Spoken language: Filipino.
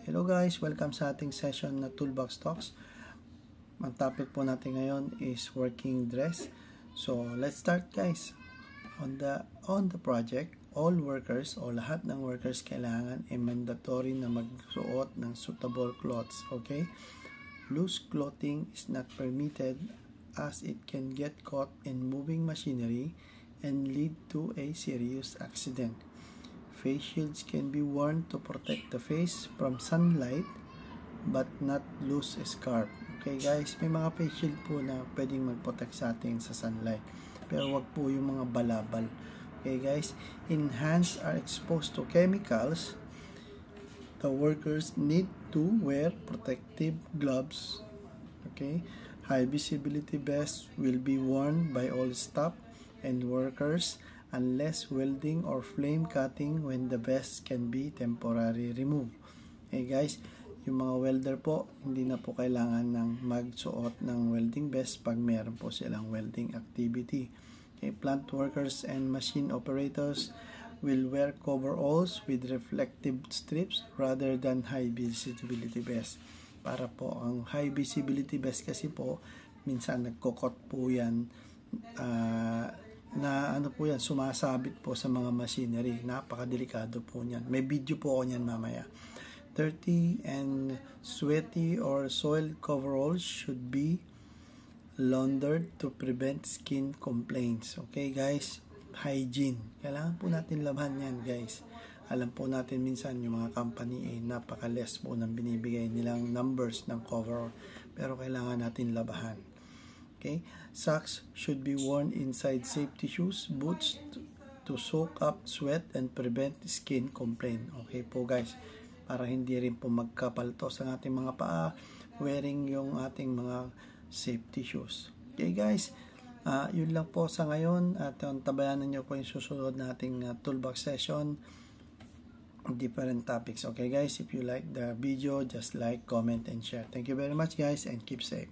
Hello guys, welcome sa ating session na Toolbox Talks. Ang topic po natin ngayon is working dress. So, let's start guys. On the project, all workers o lahat ng workers kailangan mandatory na magsuot ng suitable clothes, okay? Loose clothing is not permitted as it can get caught in moving machinery and lead to a serious accident. Face shields can be worn to protect the face from sunlight but not loose scarf. Okay guys, may mga face shield po na pwedeng mag-protect sa atin sa sunlight. Pero wag po yung mga balabal. Okay guys, in hands are exposed to chemicals, the workers need to wear protective gloves. Okay, high visibility vests will be worn by all staff and workers unless welding or flame cutting when the vest can be temporarily removed. Okay guys, yung mga welder po, hindi na po kailangan ng magsuot ng welding vest pag meron po silang welding activity. Okay, plant workers and machine operators will wear coveralls with reflective strips rather than high visibility vest. Para po ang high visibility vest kasi po, minsan nagkokot po yan, na ano po yan, sumasabit po sa mga machinery. Napakadelikado po niyan. May video po ako niyan mamaya. Dirty and sweaty or soiled coveralls should be laundered to prevent skin complaints. Okay guys, hygiene. Kailangan po natin labahan yan guys. Alam po natin minsan yung mga company napaka-less po ng binibigay nilang numbers ng coverall. Pero kailangan natin labahan. Okay, socks should be worn inside safety shoes, boots to soak up sweat and prevent skin complaint. Okay po guys, para hindi rin po magkapaltos ang ating mga paa, wearing yung ating mga safety shoes. Okay guys, yun lang po sa ngayon at tabayanan nyo po yung susunod nating toolbox session, different topics. Okay guys, if you like the video, just like, comment, and share. Thank you very much guys and keep safe.